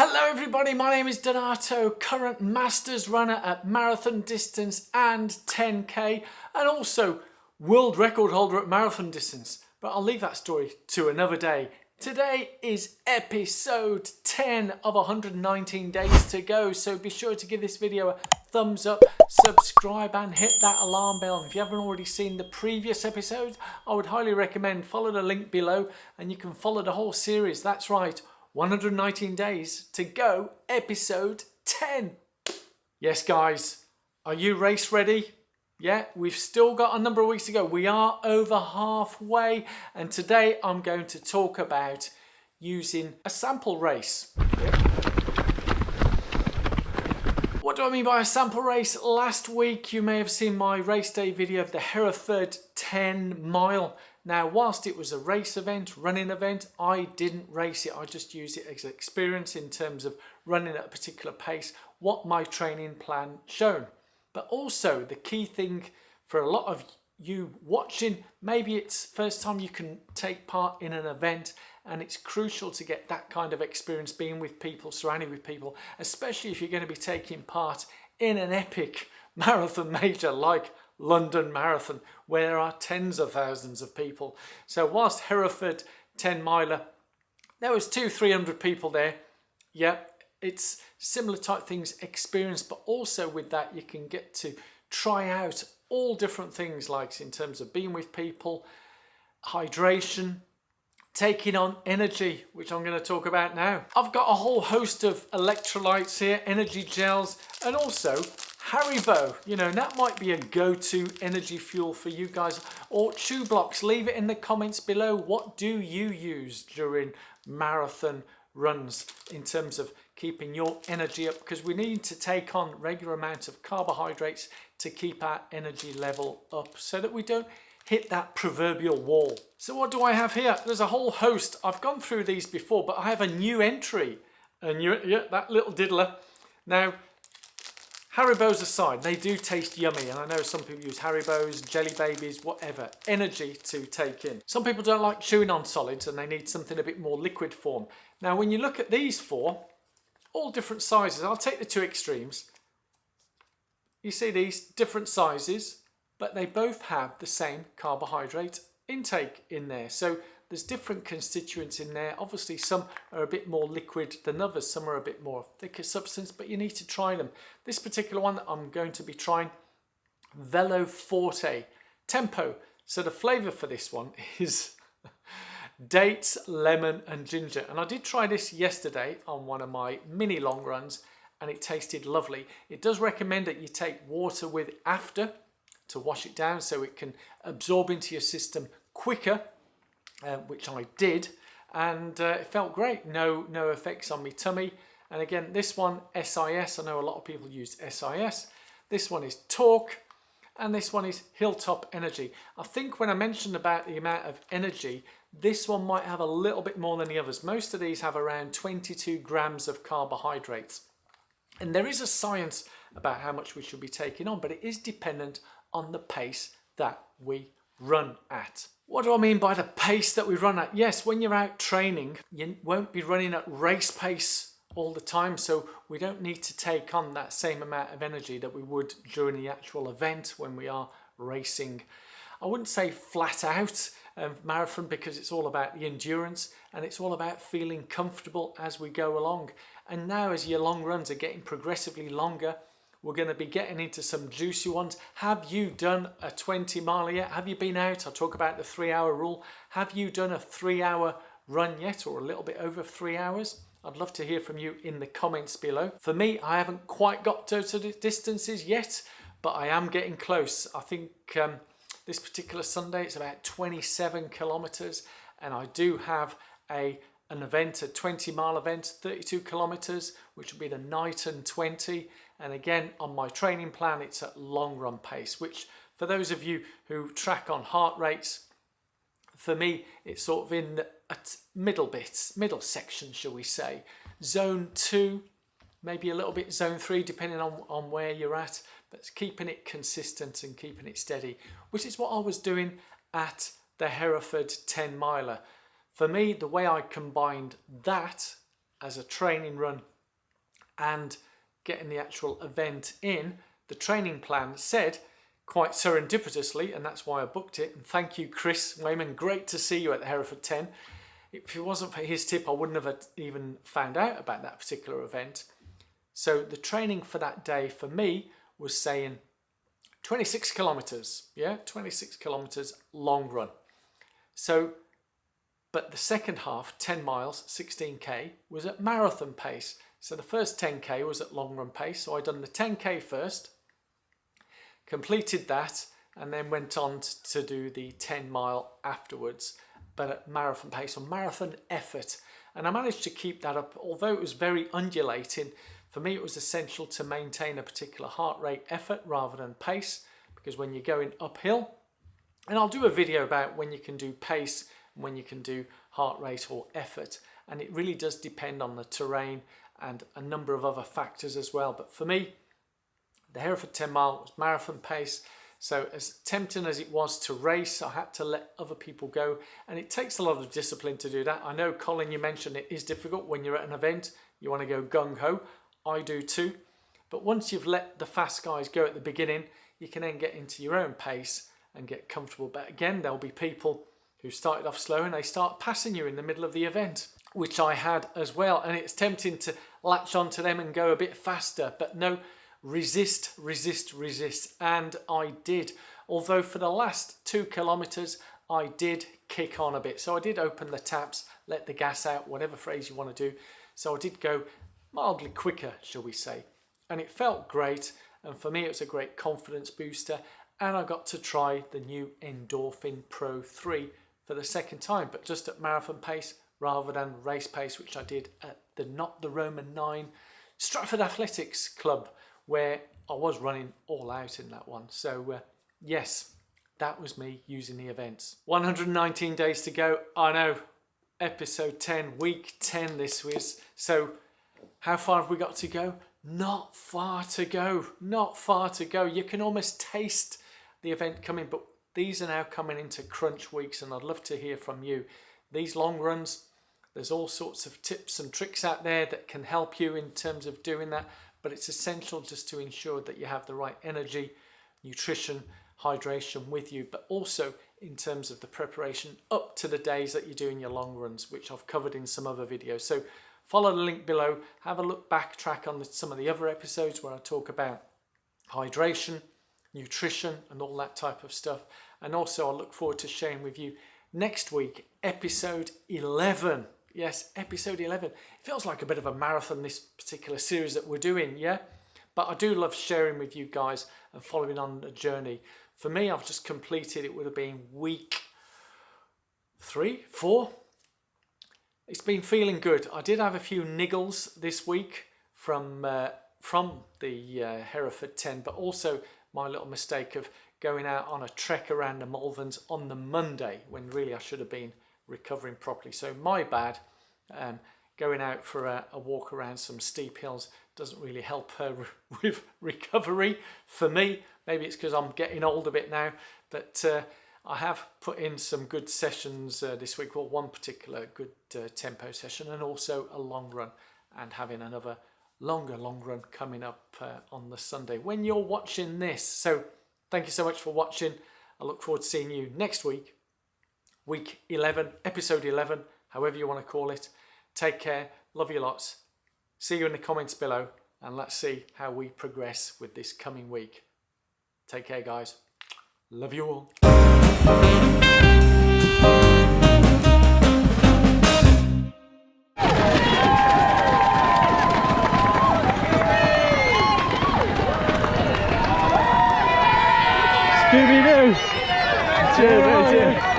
Hello everybody, my name is Donato, current Masters runner at marathon distance and 10k, and also world record holder at marathon distance. But I'll leave that story to another day. Today is episode 10 of 119 days to go, so be sure to give this video a thumbs up, subscribe and hit that alarm bell. And if you haven't already seen the previous episodes, I would highly recommend follow the link below and you can follow the whole series. That's right, 119 days to go, episode 10. Yes guys, are you race ready? Yeah, we've still got a number of weeks to go. We are over halfway, and today I'm going to talk about using a sample race. What do I mean by a sample race? Last week you may have seen my race day video of the Hereford 10 mile. Now, whilst it was a race event, running event, I didn't race it. I just used it as experience in terms of running at a particular pace, what my training plan shown. But also the key thing for a lot of you watching, maybe it's first time you can take part in an event, and it's crucial to get that kind of experience being with people, surrounding with people, especially if you're going to be taking part in an epic marathon major like London Marathon, where there are tens of thousands of people. So whilst Hereford 10 miler, there was 200-300 people there. Yep, it's similar type things experience, but also with that you can get to try out all different things, like in terms of being with people, hydration, taking on energy, which I'm going to talk about now. I've got a whole host of electrolytes here, energy gels, and also Haribo. You know, that might be a go-to energy fuel for you guys. Or chew blocks. Leave it in the comments below. What do you use during marathon runs in terms of keeping your energy up? Because we need to take on regular amounts of carbohydrates to keep our energy level up so that we don't hit that proverbial wall. So what do I have here? There's a whole host. I've gone through these before, but I have a new entry. That little diddler. Now, Haribos aside, they do taste yummy, and I know some people use Haribos, Jelly Babies, whatever, energy to take in. Some people don't like chewing on solids and they need something a bit more liquid form. Now, when you look at these four, all different sizes, I'll take the two extremes. You see these different sizes, but they both have the same carbohydrate intake in there. So there's different constituents in there. Obviously, some are a bit more liquid than others. Some are a bit more thicker substance, but you need to try them. This particular one that I'm going to be trying, Velo Forte Tempo. So the flavour for this one is dates, lemon and ginger. And I did try this yesterday on one of my mini long runs, and it tasted lovely. It does recommend that you take water with after to wash it down so it can absorb into your system quicker, which I did, and it felt great. No effects on my tummy. And again, this one, SIS, I know a lot of people use SIS. This one is Torque, and this one is Hilltop Energy. I think when I mentioned about the amount of energy, this one might have a little bit more than the others. Most of these have around 22 grams of carbohydrates. And there is a science about how much we should be taking on, but it is dependent on the pace that we run at. What do I mean by the pace that we run at? Yes, when you're out training, you won't be running at race pace all the time, so we don't need to take on that same amount of energy that we would during the actual event when we are racing. I wouldn't say flat out marathon, because it's all about the endurance and it's all about feeling comfortable as we go along. And now, as your long runs are getting progressively longer, we're going to be getting into some juicy ones. Have you done a 20 mile yet? Have you been out? I'll talk about the 3-hour rule. Have you done a 3-hour run yet, or a little bit over 3 hours? I'd love to hear from you in the comments below. For me, I haven't quite got to the distances yet, but I am getting close. I think this particular Sunday it's about 27 kilometers, and I do have an event, a 20 mile event, 32 kilometers, which will be the night and 20. And again, on my training plan, it's at long run pace, which for those of you who track on heart rates, for me, it's sort of in the middle section, shall we say. Zone 2, maybe a little bit zone 3, depending on where you're at, but it's keeping it consistent and keeping it steady, which is what I was doing at the Hereford 10 miler. For me, the way I combined that as a training run and getting the actual event in, the training plan said, quite serendipitously, and that's why I booked it, and thank you Chris Wayman, great to see you at the Hereford 10. If it wasn't for his tip, I wouldn't have even found out about that particular event. So the training for that day for me was saying 26 kilometers, 26 kilometers long run. So, but the second half, 10 miles, 16k, was at marathon pace. So the first 10k was at long run pace. So I done the 10k first, completed that, and then went on to do the 10 mile afterwards, but at marathon pace or marathon effort. And I managed to keep that up, although it was very undulating. For me, it was essential to maintain a particular heart rate effort rather than pace, because when you're going uphill, and I'll do a video about when you can do pace and when you can do heart rate or effort, and it really does depend on the terrain and a number of other factors as well. But for me, the Hereford 10 mile was marathon pace. So as tempting as it was to race, I had to let other people go. And it takes a lot of discipline to do that. I know, Colin, you mentioned it is difficult when you're at an event. You want to go gung-ho. I do too. But once you've let the fast guys go at the beginning, you can then get into your own pace and get comfortable. But again, there'll be people who started off slow and they start passing you in the middle of the event, which I had as well. And it's tempting to latch onto them and go a bit faster. But no, resist, resist, resist. And I did. Although for the last 2 kilometers, I did kick on a bit. So I did open the taps, let the gas out, whatever phrase you want to do. So I did go mildly quicker, shall we say. And it felt great. And for me, it was a great confidence booster. And I got to try the new Endorphin Pro 3 for the second time, but just at marathon pace rather than race pace, which I did at the Not the Roman 9 Stratford Athletics Club, where I was running all out in that one. So yes, that was me using the events. 119 days to go. I know, episode 10, week 10 this was. So how far have we got to go? Not far to go. Not far to go. You can almost taste the event coming, but these are now coming into crunch weeks, and I'd love to hear from you. These long runs, there's all sorts of tips and tricks out there that can help you in terms of doing that, but it's essential just to ensure that you have the right energy, nutrition, hydration with you, but also in terms of the preparation up to the days that you're doing your long runs, which I've covered in some other videos. So follow the link below, have a look backtrack on some of the other episodes where I talk about hydration, nutrition and all that type of stuff. And also I look forward to sharing with you next week, episode 11. Yes, episode 11. It feels like a bit of a marathon, this particular series that we're doing, yeah? But I do love sharing with you guys and following on the journey. For me, I've just completed, it would have been week 3, 4. It's been feeling good. I did have a few niggles this week from the Hereford 10, but also my little mistake of going out on a trek around the Malverns on the Monday when really I should have been recovering properly. So my bad. Going out for a walk around some steep hills doesn't really help with recovery for me. Maybe it's because I'm getting old a bit now, but I have put in some good sessions this week. Well, one particular good tempo session and also a long run, and having another long run coming up on the Sunday when you're watching this. So thank you so much for watching. I look forward to seeing you next week, week 11, episode 11, however you want to call it. Take care, love you lots. See you in the comments below, and let's see how we progress with this coming week. Take care, guys. Love you all. Scooby-Doo! Cheers, mate.